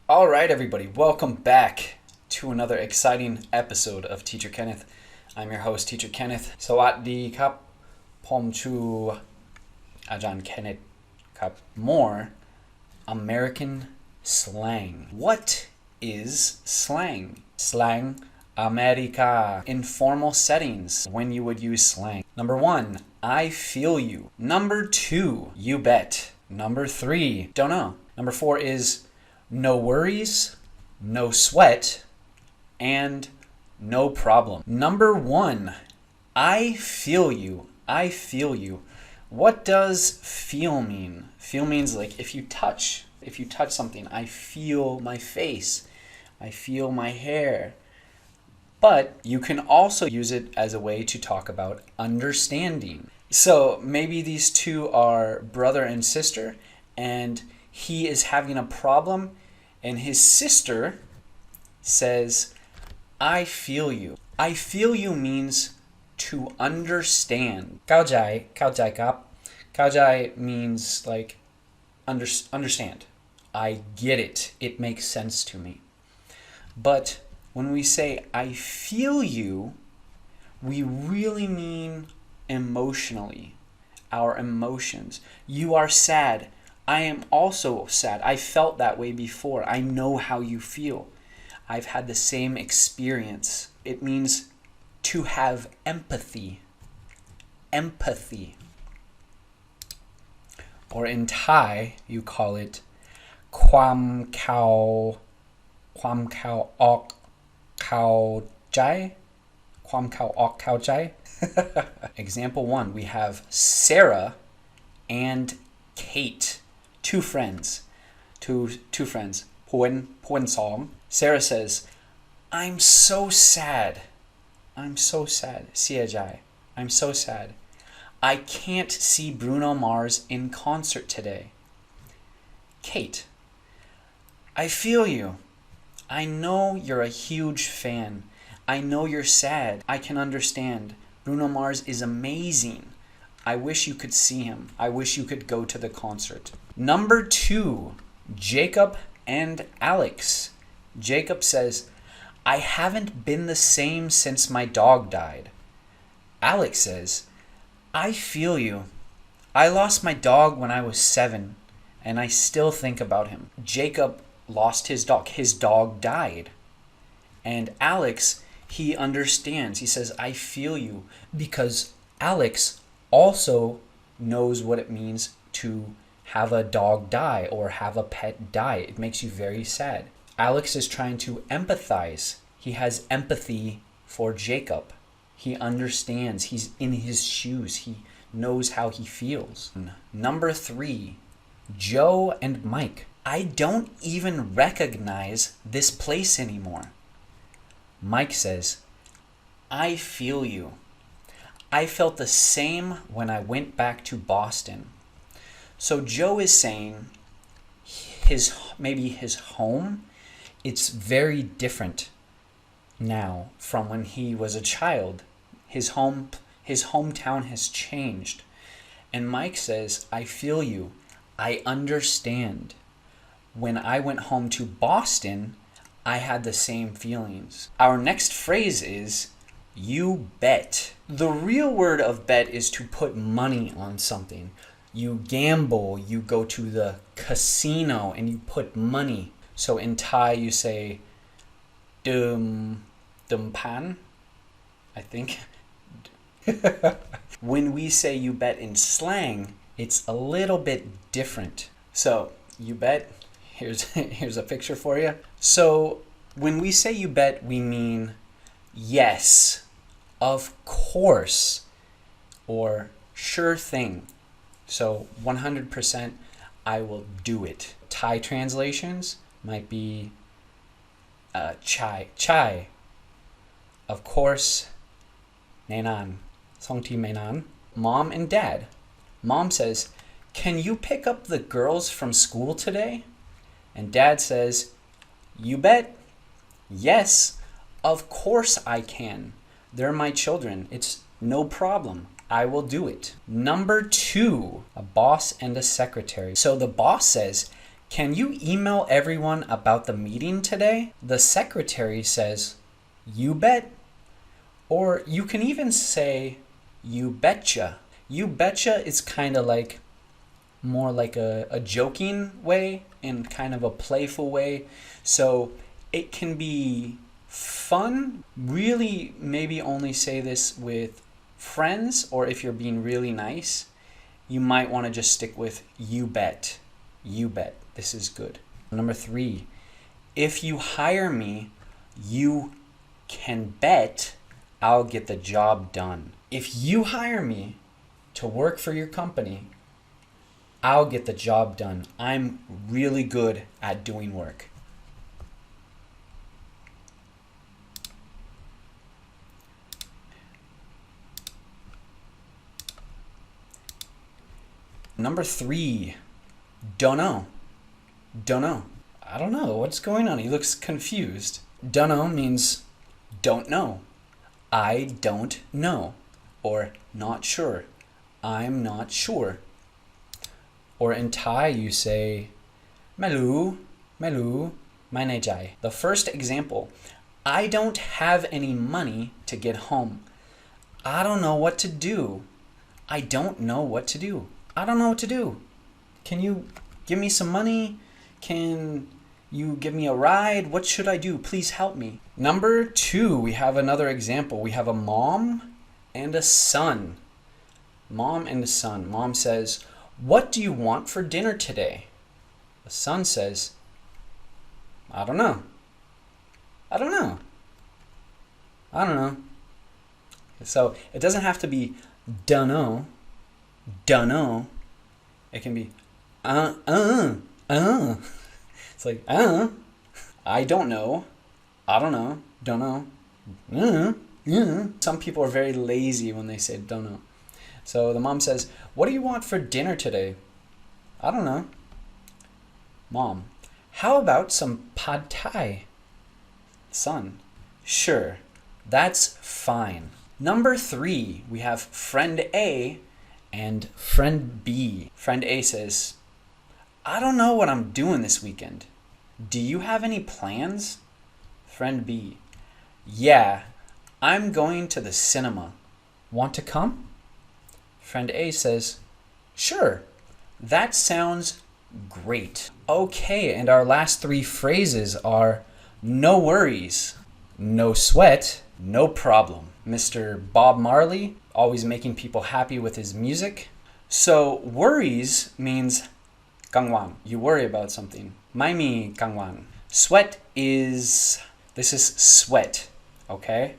All right, everybody, welcome back to another exciting episode of Teacher Kenneth. I'm your host, Teacher Kenneth. สวัสดีครับผมชื่ออาจารย์ Kenneth ครับ More American slang. What is slang? Slang America. Informal settings when you would use slang. Number 1, I feel you. Number 2, you bet. Number 3, don't know. Number 4 is no worries, no sweat, and no problem. Number 1, I feel you. I feel you. What does feel mean? Feel means like if you touch something, I feel my face, I feel my hair. But you can also use it as a way to talk about understanding. So maybe these two are brother and sister, and he is having a problem, and his sister says, I feel you. I feel you means to understand. เข้าใจครับ เข้าใจ means like understand. I get it. It makes sense to me. But when we say I feel you, we really mean emotionally, our emotions. You are sad. I am also sad. I felt that way before. I know how you feel. I've had the same experience. It means to have empathy. Empathy. Or in Thai, you call it ความเข้าออกเข้าใจ ความเข้าออกเข้าใจ Example 1, we have Sarah and Kate. Two friends. Puan song. Sarah says, I'm so sad. I'm so sad. Siajai. I'm so sad. I can't see Bruno Mars in concert today. Kate, I feel you. I know you're a huge fan. I know you're sad. I can understand. Bruno Mars is amazing. I wish you could see him. I wish you could go to the concert. Number 2, Jacob and Alex. Jacob says, I haven't been the same since my dog died. Alex says, I feel you. I lost my dog when I was 7, and I still think about him. Jacob lost his dog. His dog died. And Alex, he understands. He says, I feel you, because Alex also knows what it means to have a dog die or have a pet die. It makes you very sad. Alex is trying to empathize. He has empathy for Jacob. He understands. He's in his shoes. He knows how he feels. Number 3, Joe and Mike. I don't even recognize this place anymore. Mike says, I feel you. I felt the same when I went back to Boston. So Joe is saying maybe his home, it's very different now from when he was a child. His hometown has changed. And Mike says, I feel you. I understand. When I went home to Boston, I had the same feelings. Our next phrase is, you bet. The real word of bet is to put money on something. You gamble, you go to the casino and you put money. So in Thai you say dum pan, I think. When we say you bet in slang, it's a little bit different. So you bet, here's a picture for you. So when we say you bet, we mean yes, of course, or sure thing. So 100% I will do it. Thai translations might be chai. Of course, nenan. Songti menan. Mom and dad. Mom says, can you pick up the girls from school today? And dad says, you bet. Yes, of course I can. They're my children. It's no problem. I will do it. Number 2, a boss and a secretary. So the boss says, Can you email everyone about the meeting today? The secretary says, you bet. Or you can even say, you betcha. You betcha is kind of like more like a joking way and kind of a playful way. So it can be fun. Really, maybe only say this with friends, or if you're being really nice, you might want to just stick with you bet. You bet. This is good. Number 3, if you hire me, you can bet I'll get the job done. If you hire me to work for your company, I'll get the job done. I'm really good at doing work. Number 3, dunno. Dunno. I don't know what's going on. He looks confused. Dunno means don't know. I don't know. Or not sure. I'm not sure. Or in Thai you say ไม่รู้ไม่รู้ไม่แน่ใจ. The first example, I don't have any money to get home. I don't know what to do. I don't know what to do. I don't know what to do. Can you give me some money? Can you give me a ride? What should I do? Please help me. Number 2, we have another example. We have a mom and a son. Mom and a son. Mom says, what do you want for dinner today? The son says, I don't know. I don't know. I don't know. So it doesn't have to be dunno. Dunno. It can be It's like I don't know. I don't know. Don't know. Some people are very lazy when they say don't know. So the mom says, what do you want for dinner today? I don't know. Mom, how about some pad thai? Son, sure. That's fine. Number 3, we have friend A and friend B. Friend A says, I don't know what I'm doing this weekend. Do you have any plans? Friend B, yeah, I'm going to the cinema. Want to come? Friend A says, sure, that sounds great. Okay, and our last 3 phrases are no worries, no sweat, no problem. Mr. Bob Marley, always making people happy with his music. So worries means kangwan. You worry about something. Mai mi kangwan. Sweat is, this is sweat, okay?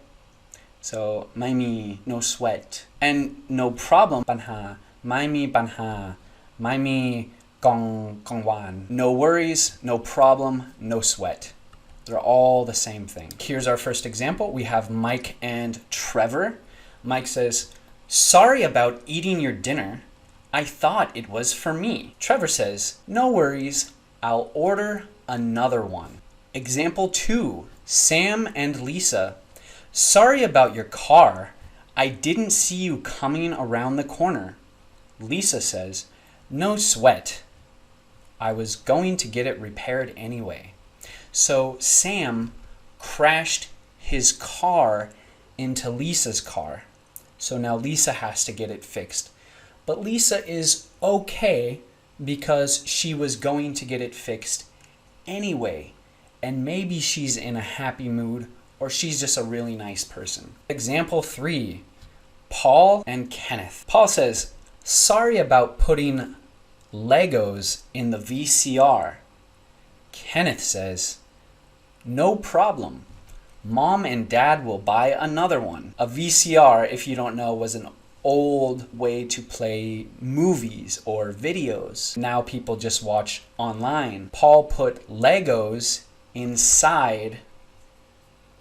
So mai mi, no sweat. And no problem, panha. Mai mi panha. Mai mi kangwan. No worries, no problem, no sweat. They're all the same thing. Here's our first example. We have Mike and Trevor. Mike says, sorry about eating your dinner. I thought it was for me. Trevor says, no worries, I'll order another one. Example 2, Sam and Lisa. Sorry about your car. I didn't see you coming around the corner. Lisa says, no sweat. I was going to get it repaired anyway. So Sam crashed his car into Lisa's car. So now Lisa has to get it fixed. But Lisa is okay because she was going to get it fixed anyway. And maybe she's in a happy mood, or she's just a really nice person. Example 3, Paul and Kenneth. Paul says, sorry about putting Legos in the VCR. Kenneth says, no problem. Mom and Dad will buy another one. A VCR, if you don't know, was an old way to play movies or videos. Now people just watch online. Paul put Legos inside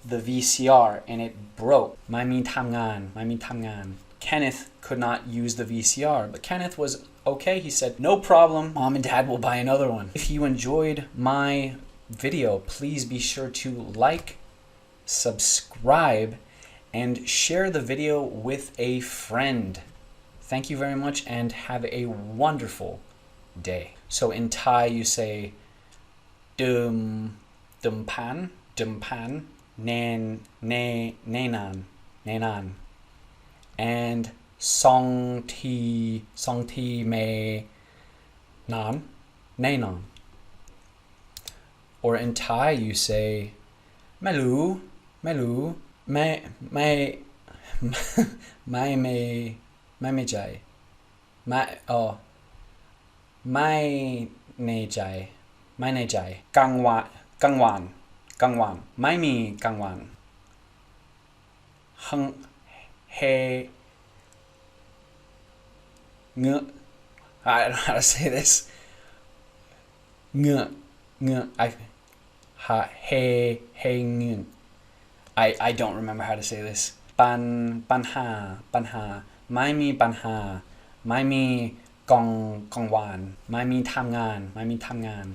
the VCR and it broke. ไม่มีทำงาน. Kenneth could not use the VCR, but Kenneth was okay. He said, no problem. Mom and Dad will buy another one. If you enjoyed my video, please be sure to like, subscribe, and share the video with a friend. Thank you very much and have a wonderful day. So in Thai you say เดิมพันแน่นาน and สองทีแน่นอน or in Thai you say ไม่รู้ไม่ใจไม่ในใจกลางวันไม่มีกลางวันเฮเงือ I don't know how to say this เงือเฮเงือ I don't remember how to say this ปัญหาไม่มีกลางวันไม่มีทำงาน